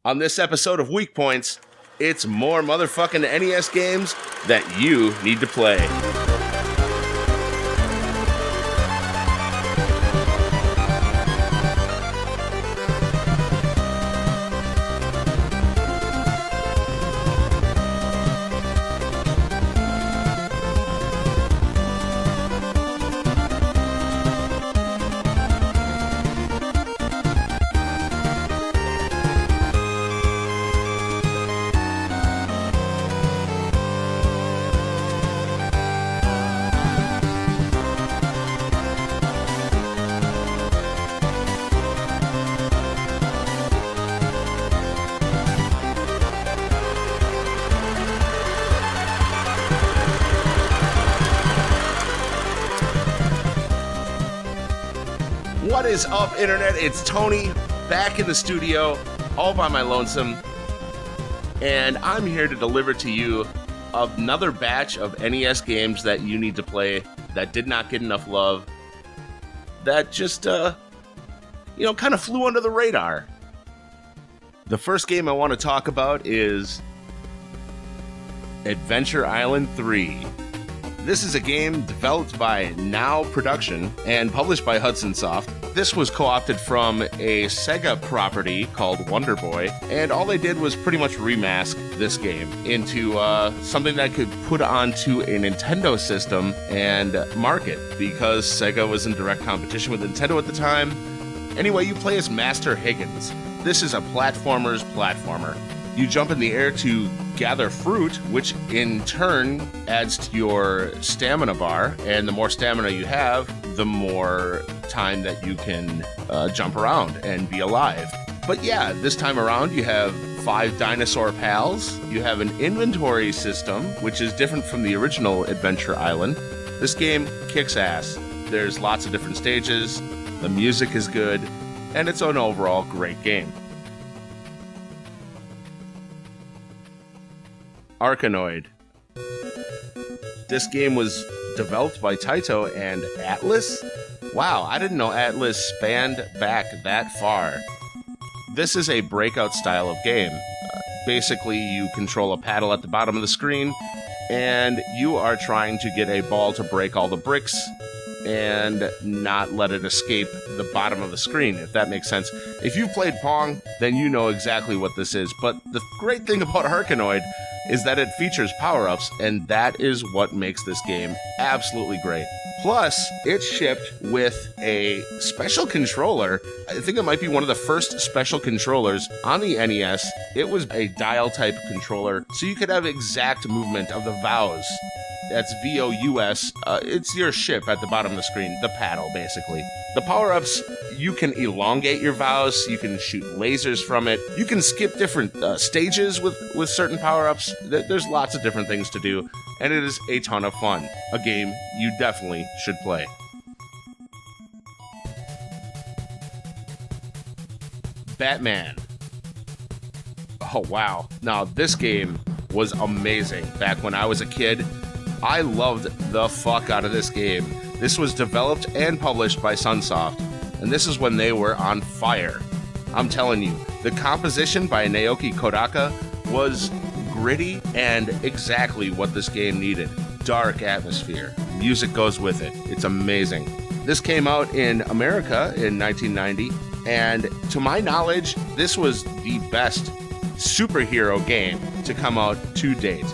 On this episode of Weak Points, it's more motherfucking NES games that you need to play. What is up, Internet? It's Tony, back in the studio, all by my lonesome, and I'm here to deliver to you another batch of NES games that you need to play that did not get enough love, that just, kind of flew under the radar. The first game I want to talk about is Adventure Island 3. This is a game developed by Now Production and published by Hudson Soft. This was co-opted from a Sega property called Wonder Boy, and all they did was pretty much remask this game into something that could put onto a Nintendo system and market, because Sega was in direct competition with Nintendo at the time. Anyway, you play as Master Higgins. This is a platformer. You jump in the air to gather fruit, which in turn adds to your stamina bar, and the more stamina you have, the more time that you can jump around and be alive. But yeah, this time around you have 5 dinosaur pals, you have an inventory system, which is different from the original Adventure Island. This game kicks ass. There's lots of different stages, the music is good, and it's an overall great game. Arkanoid. This game was developed by Taito and Atlas? Wow, I didn't know Atlas spanned back that far. This is a breakout style of game. Basically, you control a paddle at the bottom of the screen, and you are trying to get a ball to break all the bricks and not let it escape the bottom of the screen, if that makes sense. If you've played Pong, then you know exactly what this is. But the great thing about Arkanoid is that it features power-ups, and that is what makes this game absolutely great. Plus, it's shipped with a special controller. I think it might be one of the first special controllers on the NES. It was a dial-type controller, so you could have exact movement of the VOWs. That's VOUS. It's your ship at the bottom of the screen, the paddle, basically. The power-ups, you can elongate your VOWs, you can shoot lasers from it, you can skip different stages with certain power-ups. There's lots of different things to do, and it is a ton of fun. A game you definitely should play. Batman. Oh, wow. Now, this game was amazing. Back when I was a kid, I loved the fuck out of this game. This was developed and published by Sunsoft, and this is when they were on fire. I'm telling you, the composition by Naoki Kodaka was gritty and exactly what this game needed. Dark atmosphere. Music goes with it. It's amazing. This came out in America in 1990, and to my knowledge, this was the best superhero game to come out to date.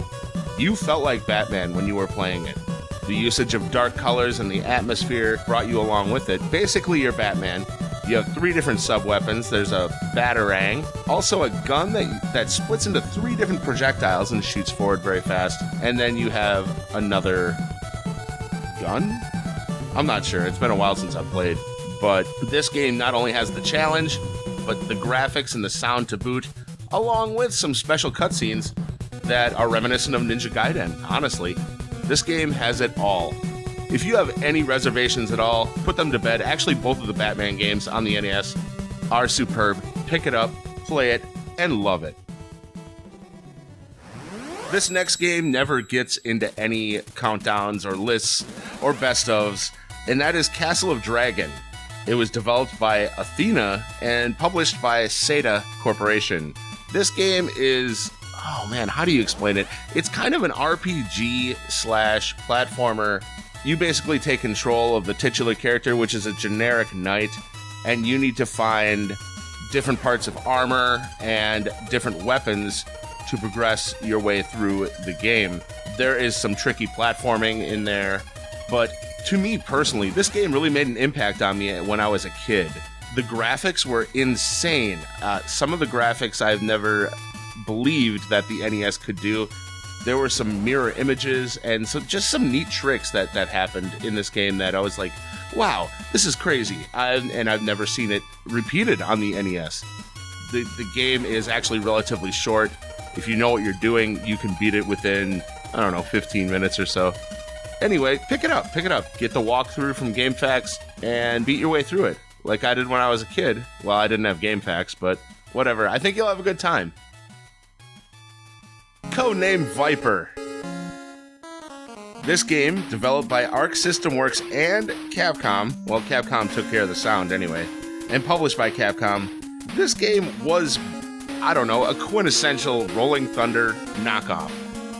You felt like Batman when you were playing it. The usage of dark colors and the atmosphere brought you along with it. Basically, you're Batman. You have 3 different sub-weapons. There's a batarang, also a gun that splits into 3 different projectiles and shoots forward very fast. And then you have another gun? I'm not sure. It's been a while since I've played. But this game not only has the challenge, but the graphics and the sound to boot, along with some special cutscenes that are reminiscent of Ninja Gaiden. Honestly, this game has it all. If you have any reservations at all, put them to bed. Actually, both of the Batman games on the NES are superb. Pick it up, play it, and love it. This next game never gets into any countdowns or lists or best ofs, and that is Castle of Dragon. It was developed by Athena and published by Sega Corporation. This game is, oh man, how do you explain it? It's kind of an RPG/platformer. You basically take control of the titular character, which is a generic knight, and you need to find different parts of armor and different weapons to progress your way through the game. There is some tricky platforming in there, but to me personally, this game really made an impact on me when I was a kid. The graphics were insane. Some of the graphics I've never believed that the NES could do. There were some mirror images and just some neat tricks that happened in this game that I was like, wow, this is crazy. And I've never seen it repeated on the NES. The game is actually relatively short. If you know what you're doing, you can beat it within, 15 minutes or so. Anyway, pick it up. Get the walkthrough from GameFAQs and beat your way through it, like I did when I was a kid. Well, I didn't have GameFAQs, but whatever. I think you'll have a good time. Codename Viper. This game, developed by Arc System Works and Capcom, well, Capcom took care of the sound anyway, and published by Capcom, this game was, a quintessential Rolling Thunder knockoff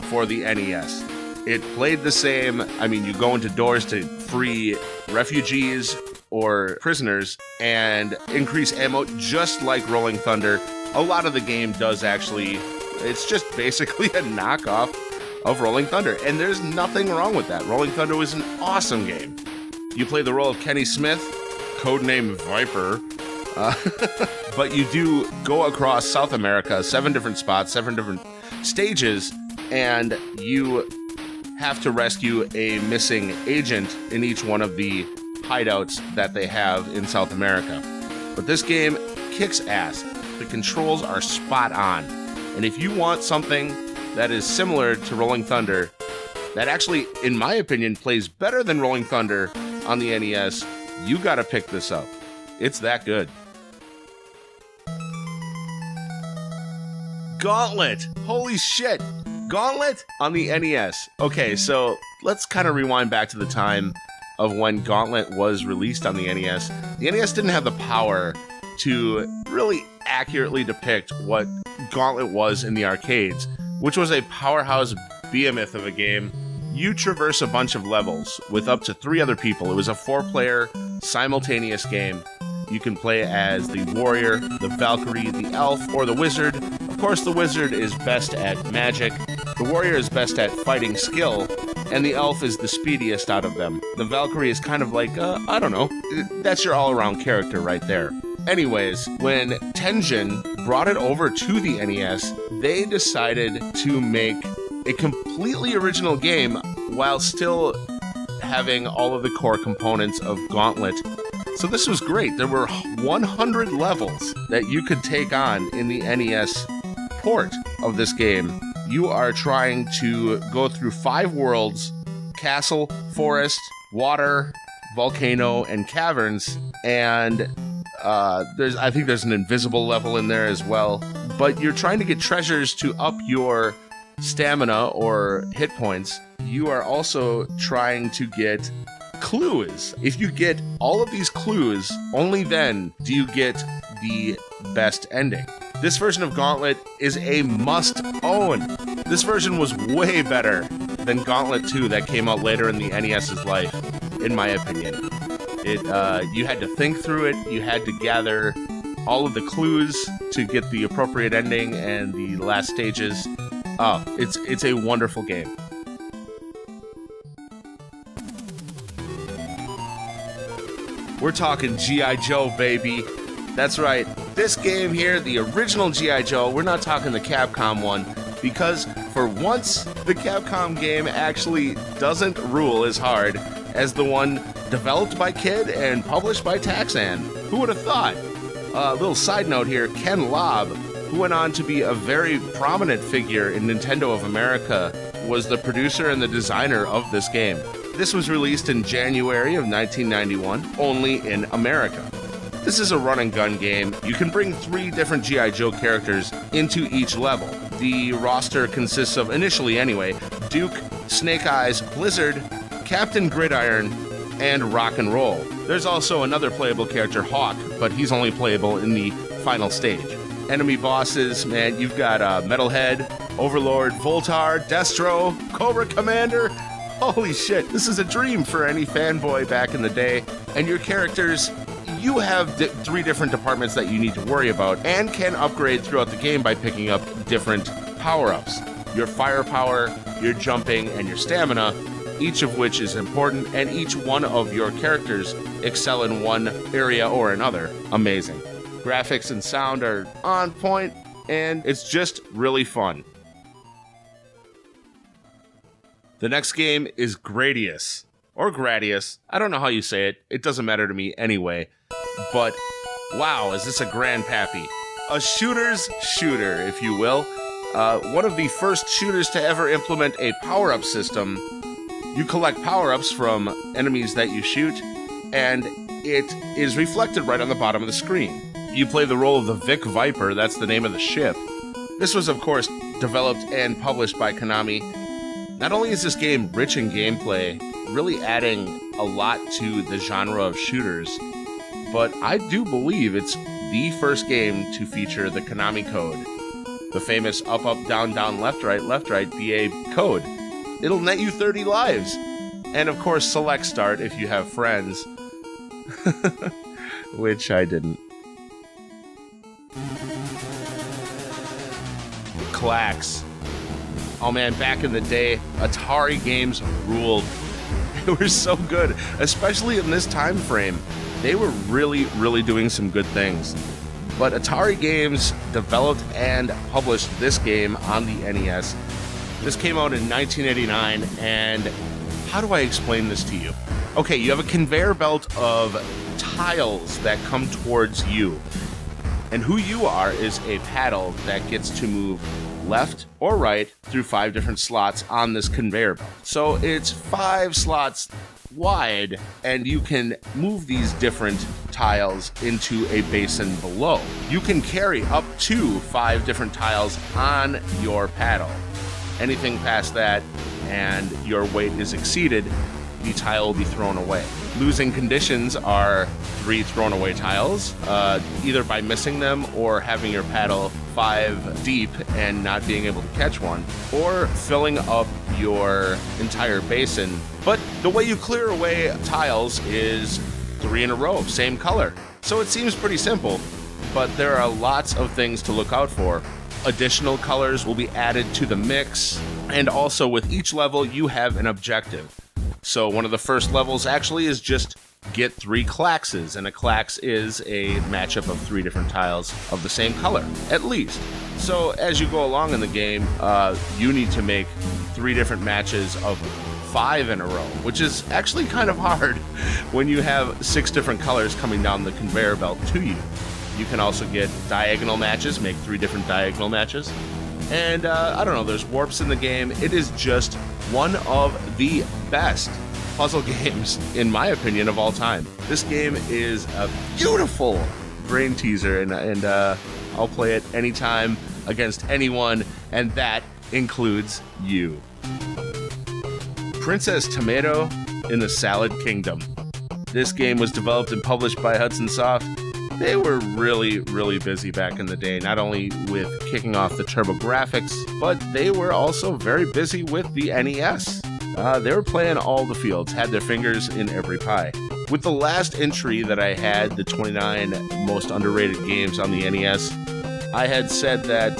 for the NES. It played the same. You go into doors to free refugees or prisoners and increase ammo just like Rolling Thunder. A lot of the game does actually, it's just basically a knockoff of Rolling Thunder, and there's nothing wrong with that. Rolling Thunder was an awesome game. You play the role of Kenny Smith, codename Viper, but you do go across South America, 7 different spots, 7 different stages, and you have to rescue a missing agent in each one of the hideouts that they have in South America. But this game kicks ass. The controls are spot on. And if you want something that is similar to Rolling Thunder, that actually, in my opinion, plays better than Rolling Thunder on the NES, you gotta pick this up. It's that good. Gauntlet! Holy shit! Gauntlet on the NES. Okay, so let's kind of rewind back to the time of when Gauntlet was released on the NES. The NES didn't have the power to really accurately depict what Gauntlet was in the arcades, which was a powerhouse behemoth of a game. You traverse a bunch of levels with up to 3 other people. It was a 4-player simultaneous game. You can play as the warrior, the Valkyrie, the elf, or the wizard. Of course, the wizard is best at magic, the warrior is best at fighting skill, and the elf is the speediest out of them. The Valkyrie is kind of like, that's your all-around character right there. Anyways, when Tengen brought it over to the NES, they decided to make a completely original game while still having all of the core components of Gauntlet. So this was great. There were 100 levels that you could take on in the NES port of this game. You are trying to go through 5 worlds: castle, forest, water, volcano, and caverns. And I think there's an invisible level in there as well. But you're trying to get treasures to up your stamina or hit points. You are also trying to get clues. If you get all of these clues, only then do you get the best ending. This version of Gauntlet is a must-own. This version was way better than Gauntlet 2 that came out later in the NES's life, in my opinion. You had to think through it, you had to gather all of the clues to get the appropriate ending and the last stages. Oh, it's a wonderful game. We're talking G.I. Joe, baby. That's right. This game here, the original G.I. Joe, we're not talking the Capcom one, because for once, the Capcom game actually doesn't rule as hard as the one developed by Kid and published by Taxan. Who would have thought? Little side note here, Ken Lobb, who went on to be a very prominent figure in Nintendo of America, was the producer and the designer of this game. This was released in January of 1991, only in America. This is a run-and-gun game. You can bring 3 different G.I. Joe characters into each level. The roster consists of, initially anyway, Duke, Snake Eyes, Blizzard, Captain Gridiron, and Rock and Roll. There's also another playable character, Hawk, but he's only playable in the final stage. enemy bosses, man, you've got Metalhead, Overlord, Voltar, Destro, Cobra Commander. Holy shit, this is a dream for any fanboy back in the day. And your characters, you have 3 different departments that you need to worry about and can upgrade throughout the game by picking up different power-ups. Your firepower, your jumping, and your stamina, each of which is important, and each one of your characters excel in one area or another. Amazing. Graphics and sound are on point, and it's just really fun. The next game is Gradius, or Gradius. I don't know how you say it. It doesn't matter to me anyway. But wow, is this a grandpappy. A shooter's shooter, if you will. One of the first shooters to ever implement a power-up system. You collect power-ups from enemies that you shoot, and it is reflected right on the bottom of the screen. You play the role of the Vic Viper, that's the name of the ship. This was, of course, developed and published by Konami. Not only is this game rich in gameplay, really adding a lot to the genre of shooters, but I do believe it's the first game to feature the Konami code. The famous up, up, down, down, left, right, BA code. It'll net you 30 lives. And of course, select start if you have friends. Which I didn't. Clacks. Oh man, back in the day, Atari games ruled. They were so good, especially in this time frame. They were really, really doing some good things. But Atari Games developed and published this game on the NES. This came out in 1989, and how do I explain this to you? Okay, you have a conveyor belt of tiles that come towards you. And who you are is a paddle that gets to move left or right through 5 different slots on this conveyor belt. So it's 5 slots wide, and you can move these different tiles into a basin below. You can carry up to 5 different tiles on your paddle. Anything past that and your weight is exceeded, the tile will be thrown away. Losing conditions are 3 thrown away tiles, either by missing them or having your paddle 5 deep and not being able to catch one, or filling up your entire basin. But the way you clear away tiles is 3 in a row, same color. So it seems pretty simple, but there are lots of things to look out for. Additional colors will be added to the mix, and also with each level you have an objective. So one of the first levels actually is just get 3 claxes, and a clax is a matchup of 3 different tiles of the same color, at least. So as you go along in the game, you need to make 3 different matches of 5 in a row, which is actually kind of hard when you have 6 different colors coming down the conveyor belt to you. You can also get diagonal matches, make 3 different diagonal matches. And I don't know, there's warps in the game. It is just one of the best puzzle games, in my opinion, of all time. This game is a beautiful brain teaser, and I'll play it anytime against anyone, and that includes you. Princess Tomato in the Salad Kingdom. This game was developed and published by Hudson Soft. They were really, really busy back in the day, not only with kicking off the TurboGrafx, but they were also very busy with the NES. They were playing all the fields, had their fingers in every pie. With the last entry that I had, the 29 most underrated games on the NES, I had said that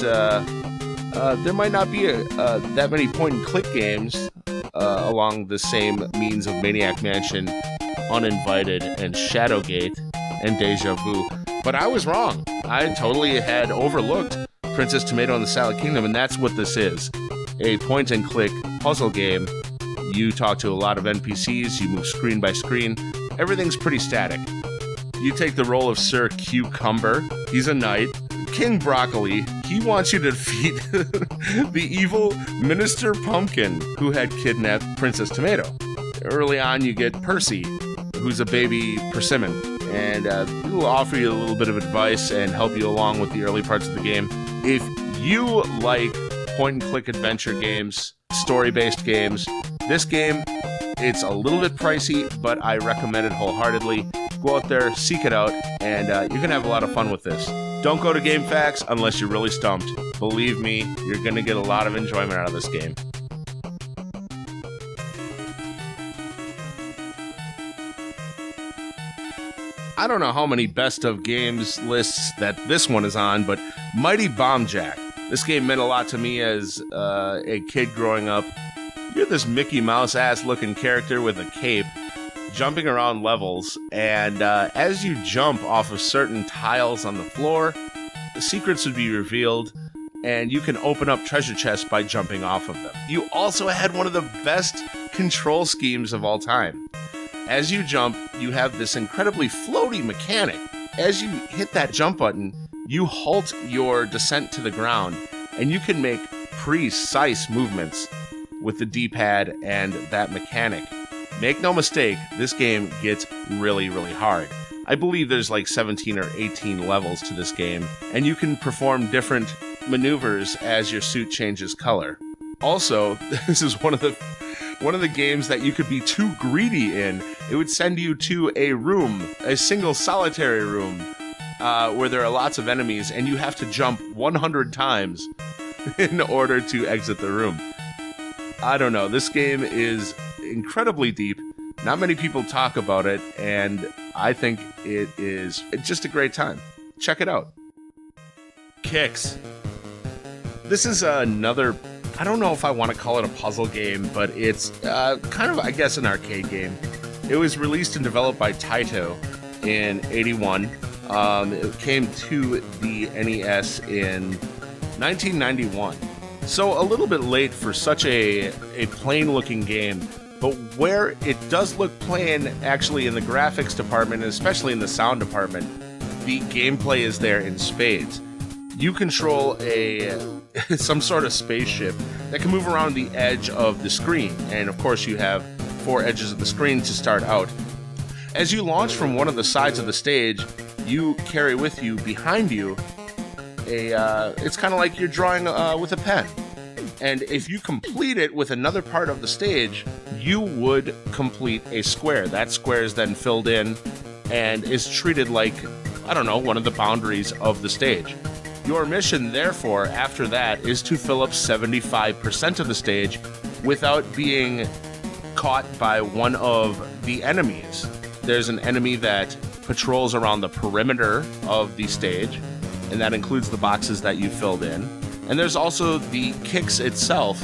there might not be that many point-and-click games along the same means of Maniac Mansion, Uninvited, and Shadowgate, and Deja Vu. But I was wrong. I totally had overlooked Princess Tomato and the Salad Kingdom, and that's what this is. A point-and-click puzzle game. You talk to a lot of NPCs, you move screen by screen. Everything's pretty static. You take the role of Sir Cucumber. He's a knight. King Broccoli, he wants you to defeat the evil Minister Pumpkin, who had kidnapped Princess Tomato. Early on, you get Percy, who's a baby persimmon, and he'll offer you a little bit of advice and help you along with the early parts of the game. If you like point-and-click adventure games, story-based games, this game, it's a little bit pricey, but I recommend it wholeheartedly. Go out there, seek it out, and you can have a lot of fun with this. Don't go to GameFAQs unless you're really stumped. Believe me, you're going to get a lot of enjoyment out of this game. I don't know how many best of games lists that this one is on, but Mighty Bomb Jack. This game meant a lot to me as a kid growing up. You're this Mickey Mouse ass looking character with a cape, jumping around levels, and as you jump off of certain tiles on the floor, the secrets would be revealed, and you can open up treasure chests by jumping off of them. You also had one of the best control schemes of all time. As you jump, you have this incredibly floaty mechanic. As you hit that jump button, you halt your descent to the ground, and you can make precise movements with the D-pad and that mechanic. Make no mistake, this game gets really, really hard. I believe there's like 17 or 18 levels to this game, and you can perform different maneuvers as your suit changes color. Also, this is one of the games that you could be too greedy in. It would send you to a room, a single solitary room, where there are lots of enemies, and you have to jump 100 times in order to exit the room. I don't know, this game is incredibly deep. Not many people talk about it, and I think it's just a great time. Check it out. Kicks. This is another, I don't know if I want to call it a puzzle game, but it's kind of, I guess, an arcade game. It was released and developed by Taito in '81. It came to the NES in 1991. So a little bit late for such a plain-looking game, but where it does look plain, actually, in the graphics department, and especially in the sound department, the gameplay is there in spades. You control some sort of spaceship that can move around the edge of the screen, and of course you have 4 edges of the screen to start out. As you launch from one of the sides of the stage, you carry with you, behind you, it's kind of like you're drawing with a pen. And if you complete it with another part of the stage, you would complete a square. That square is then filled in and is treated like, I don't know, one of the boundaries of the stage. Your mission, therefore, after that, is to fill up 75% of the stage without being caught by one of the enemies. There's an enemy that patrols around the perimeter of the stage, and that includes the boxes that you filled in. And there's also the kicks itself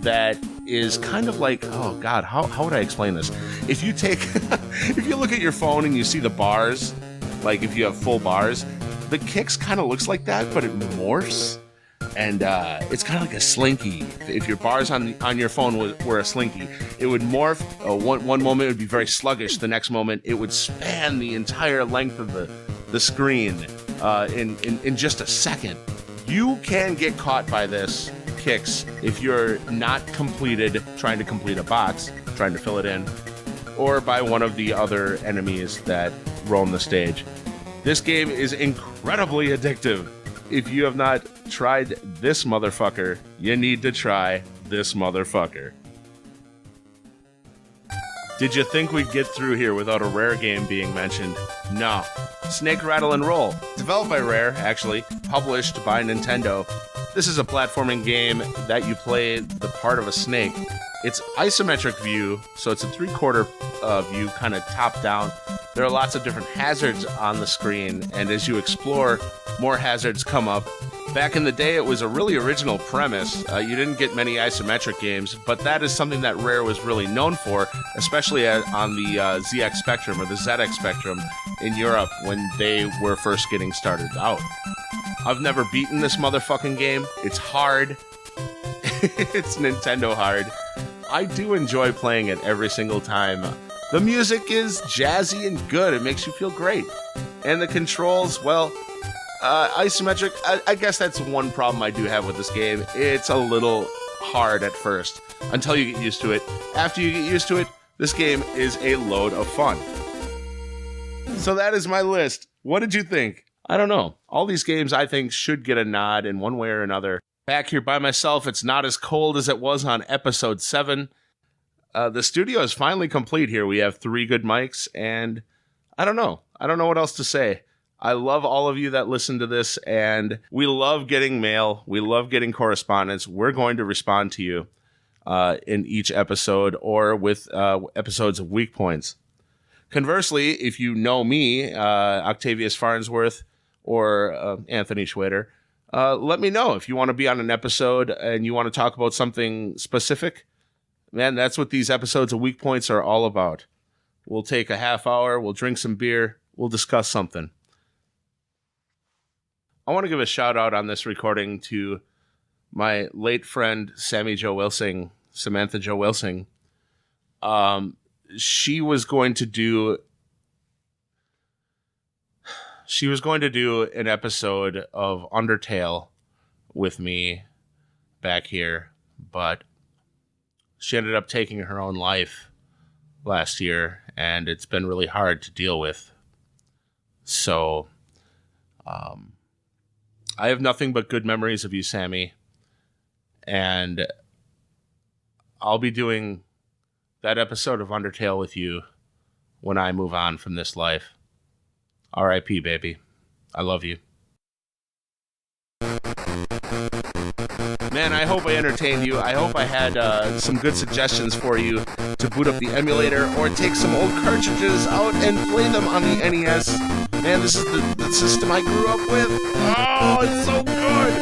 that is kind of like, oh God, how would I explain this? If you take, if you look at your phone and you see the bars, like if you have full bars, the kicks kind of looks like that, but it morphs. And it's kind of like a slinky. If your bars on your phone were a slinky, it would morph. One moment it would be very sluggish. The next moment it would span the entire length of the screen in just a second. You can get caught by this kicks if you're not trying to complete a box, trying to fill it in, or by one of the other enemies that roam the stage. This game is incredibly addictive. If you have not tried this motherfucker, you need to try this motherfucker. Did you think we'd get through here without a Rare game being mentioned? No. Snake, Rattle, and Roll. Developed by Rare, actually. Published by Nintendo. This is a platforming game that you play the part of a snake. It's isometric view, so it's a 3/4 view, kind of top down. There are lots of different hazards on the screen, and as you explore, more hazards come up. Back in the day, it was a really original premise. You didn't get many isometric games, but that is something that Rare was really known for, especially on the ZX Spectrum or the ZX Spectrum in Europe when they were first getting started out. I've never beaten this motherfucking game. It's hard. It's Nintendo hard. I do enjoy playing it every single time. The music is jazzy and good. It makes you feel great. And the controls, well, isometric, I guess that's one problem I do have with this game. It's a little hard at first until you get used to it. After you get used to it, this game is a load of fun. So that is my list. What did you think? I don't know. All these games I think should get a nod in one way or another. Back here by myself, it's not as cold as it was on episode 7. The studio is finally complete here. We have 3 good mics, and I don't know. I don't know what else to say. I love all of you that listen to this, and we love getting mail. We love getting correspondence. We're going to respond to you in each episode or with episodes of Weak Points. Conversely, if you know me, Octavius Farnsworth or Anthony Schwader, let me know if you want to be on an episode and you want to talk about something specific. Man, that's what these episodes of Weak Points are all about. We'll take a half hour, we'll drink some beer, we'll discuss something. I want to give a shout out on this recording to my late friend, Samantha Jo Wilsing. She was going to do an episode of Undertale with me back here, but she ended up taking her own life last year, and it's been really hard to deal with. So, I have nothing but good memories of you, Sammy, and I'll be doing that episode of Undertale with you when I move on from this life. R.I.P., baby. I love you. Man, I hope I entertained you. I hope I had some good suggestions for you to boot up the emulator or take some old cartridges out and play them on the NES. Man, this is the system I grew up with. Oh, it's so good.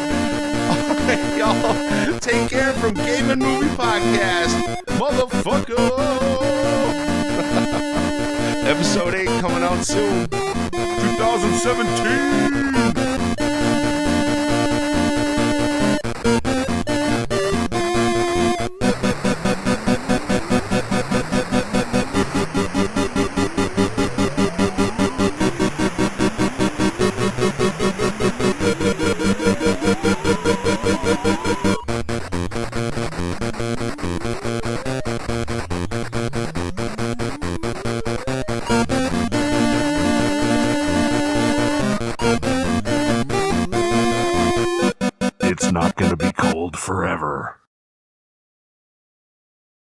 All right, y'all. Take care from Game and Movie Podcast. Motherfucker. Episode 8 coming out soon. 2017. It's not gonna be cold forever.